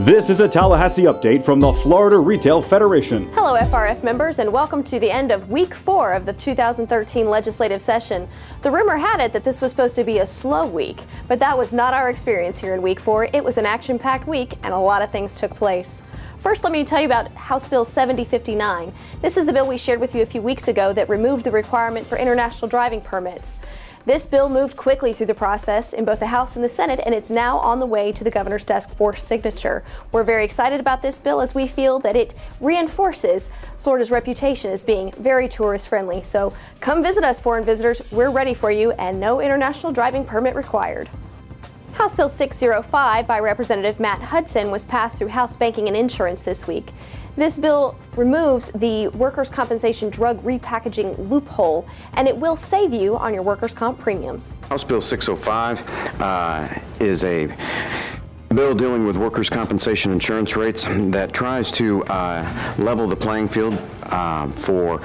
This is a Tallahassee update from the Florida Retail Federation. Hello FRF members, and welcome to the end of week 4 of the 2013 legislative session. The rumor had it that this was supposed to be a slow week, but that was not our experience here in week 4. It was an action-packed week and a lot of things took place. First, let me tell you about House Bill 7059. This is the bill we shared with you a few weeks ago that removed the requirement for international driving permits. This bill moved quickly through the process in both the House and the Senate, and it's now on the way to the governor's desk for signature. We're very excited about this bill as we feel that it reinforces Florida's reputation as being very tourist friendly. So come visit us, foreign visitors. We're ready for you, and no international driving permit required. House Bill 605 by Representative Matt Hudson was passed through House Banking and Insurance this week. This bill removes the workers' compensation drug repackaging loophole, and it will save you on your workers' comp premiums. House Bill 605 is a bill dealing with workers' compensation insurance rates that tries to level the playing field for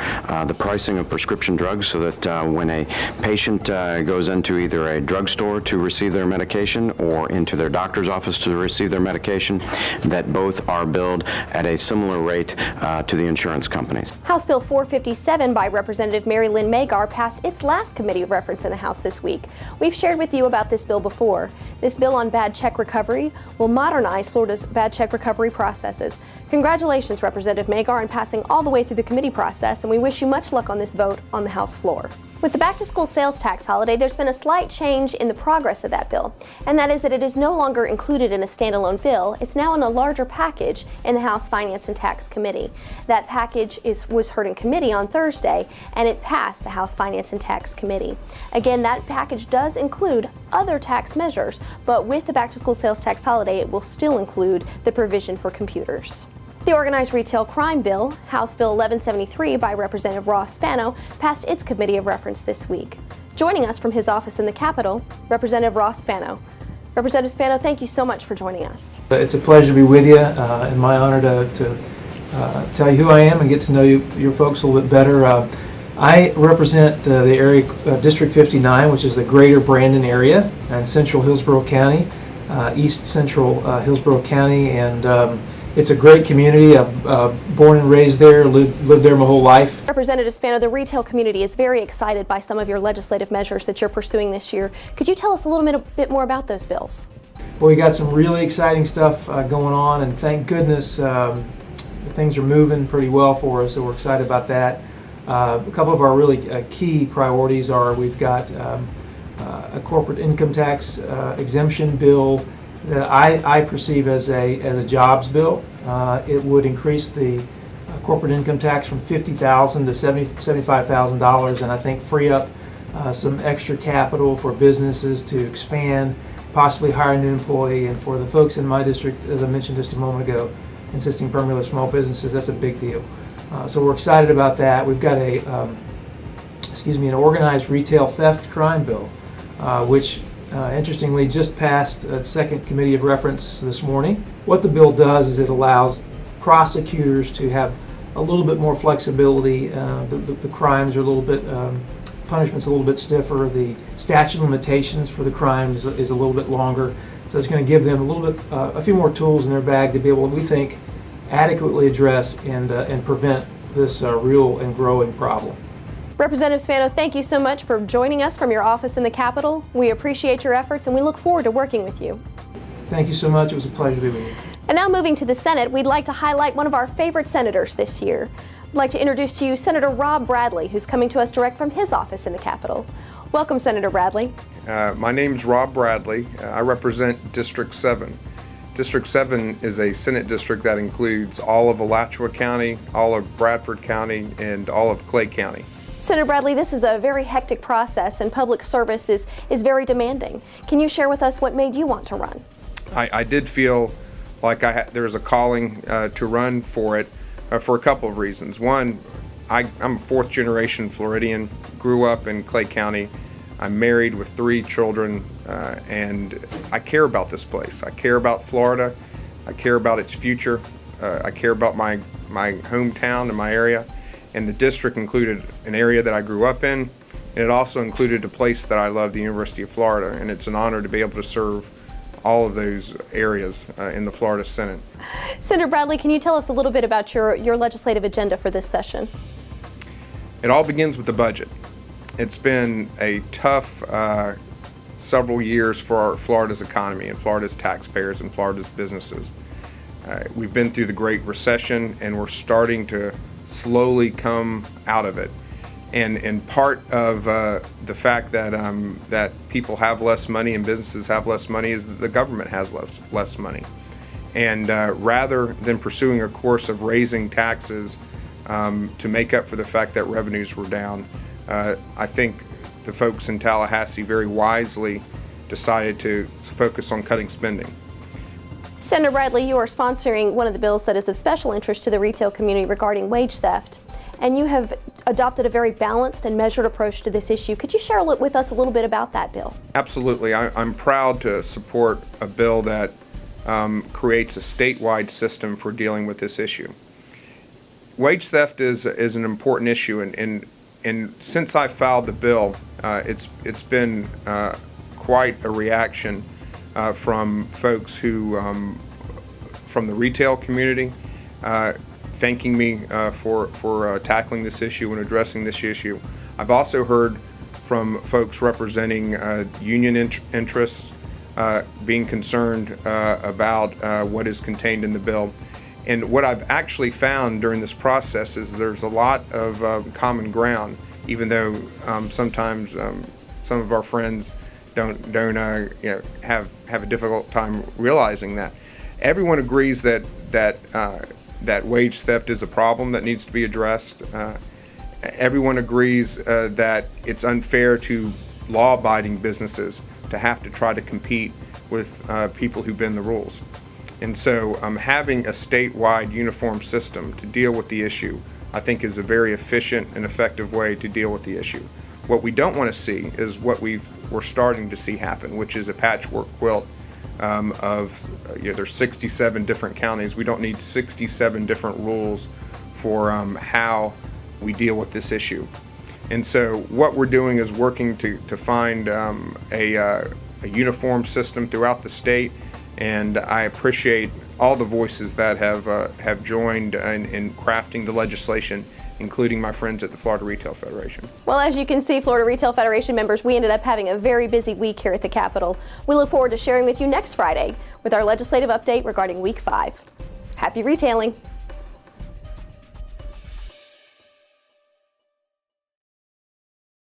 the pricing of prescription drugs, so that when a patient goes into either a drugstore to receive their medication or into their doctor's office to receive their medication, that both are billed at a similar rate to the insurance companies. House Bill 457 by Representative Mary Lynn Magar passed its last committee of reference in the House this week. We've shared with you about this bill before. This bill on bad check recovery will modernize Florida's bad check recovery processes. Congratulations, Representative Magar, on passing all the way through the committee process, and we wish you much luck on this vote on the House floor. With the back-to-school sales tax holiday, there's been a slight change in the progress of that bill, and that is that it is no longer included in a standalone bill. It's now in a larger package in the House Finance and Tax Committee. That package was heard in committee on Thursday, and it passed the House Finance and Tax Committee. Again, that package does include other tax measures, but with the back-to-school sales tax holiday, it will still include the provision for computers. The Organized Retail Crime Bill, House Bill 1173 by Representative Ross Spano, passed its committee of reference this week. Joining us from his office in the Capitol, Representative Ross Spano. Representative Spano, thank you so much for joining us. It's a pleasure to be with you, and my honor to tell you who I am and get to know your folks a little bit better. I represent the area, District 59, which is the greater Brandon area and central Hillsborough County, east central Hillsborough County, and it's a great community. I'm born and raised there, lived there my whole life. Representative Spano, the retail community is very excited by some of your legislative measures that you're pursuing this year. Could you tell us a little bit more about those bills? Well, we got some really exciting stuff going on, and thank goodness things are moving pretty well for us, so we're excited about that. A couple of our really key priorities are we've got a corporate income tax exemption bill that I perceive as a jobs bill. It would increase the corporate income tax from $50,000 to $75,000, and I think free up some extra capital for businesses to expand, possibly hire a new employee. And for the folks in my district, as I mentioned just a moment ago, consisting primarily of small businesses, that's a big deal. So we're excited about that. We've got an organized retail theft crime bill, which interestingly just passed a second committee of reference this morning. What the bill does is it allows prosecutors to have a little bit more flexibility. The crimes are a little bit, punishment's a little bit stiffer. The statute of limitations for the crimes is a little bit longer. So it's going to give them a little bit, a few more tools in their bag to be able, we think, adequately address and prevent this real and growing problem. Representative Spano, thank you so much for joining us from your office in the Capitol. We appreciate your efforts and we look forward to working with you. Thank you so much. It was a pleasure to be with you. And now moving to the Senate, we'd like to highlight one of our favorite senators this year. I'd like to introduce to you Senator Rob Bradley, who's coming to us direct from his office in the Capitol. Welcome, Senator Bradley. My name's Rob Bradley. I represent District 7. District 7 is a Senate district that includes all of Alachua County, all of Bradford County, and all of Clay County. Senator Bradley, this is a very hectic process and public service is very demanding. Can you share with us what made you want to run? I did feel like there was a calling to run for it for a couple of reasons. One, I'm a fourth generation Floridian, grew up in Clay County. I'm married with 3 children, and I care about this place. I care about Florida. I care about its future. I care about my hometown and my area. And the district included an area that I grew up in, and it also included a place that I love, the University of Florida. And it's an honor to be able to serve all of those areas in the Florida Senate. Senator Bradley, can you tell us a little bit about your legislative agenda for this session? It all begins with the budget. It's been a tough several years for Florida's economy and Florida's taxpayers and Florida's businesses. We've been through the Great Recession, and we're starting to slowly come out of it. And part of the fact that that people have less money and businesses have less money is that the government has less money. And rather than pursuing a course of raising taxes to make up for the fact that revenues were down, I think the folks in Tallahassee very wisely decided to focus on cutting spending. Senator Bradley, you are sponsoring one of the bills that is of special interest to the retail community regarding wage theft, and you have adopted a very balanced and measured approach to this issue. Could you share with us a little bit about that bill? Absolutely. I'm proud to support a bill that creates a statewide system for dealing with this issue. Wage theft is an important issue, and since I filed the bill, it's been quite a reaction from folks who, from the retail community, thanking me for tackling this issue and addressing this issue. I've also heard from folks representing union interests being concerned about what is contained in the bill. And what I've actually found during this process is there's a lot of common ground, even though sometimes some of our friends don't have a difficult time realizing that. Everyone agrees that wage theft is a problem that needs to be addressed. Everyone agrees that it's unfair to law-abiding businesses to have to try to compete with people who bend the rules. And so having a statewide uniform system to deal with the issue, I think, is a very efficient and effective way to deal with the issue. What we don't want to see is what we're starting to see happen, which is a patchwork quilt of there's 67 different counties. We don't need 67 different rules for how we deal with this issue. And so what we're doing is working to find a uniform system throughout the state, and I appreciate all the voices that have joined in crafting the legislation, including my friends at the Florida Retail Federation. Well, as you can see, Florida Retail Federation members, we ended up having a very busy week here at the Capitol. We look forward to sharing with you next Friday with our legislative update regarding Week 5. Happy retailing!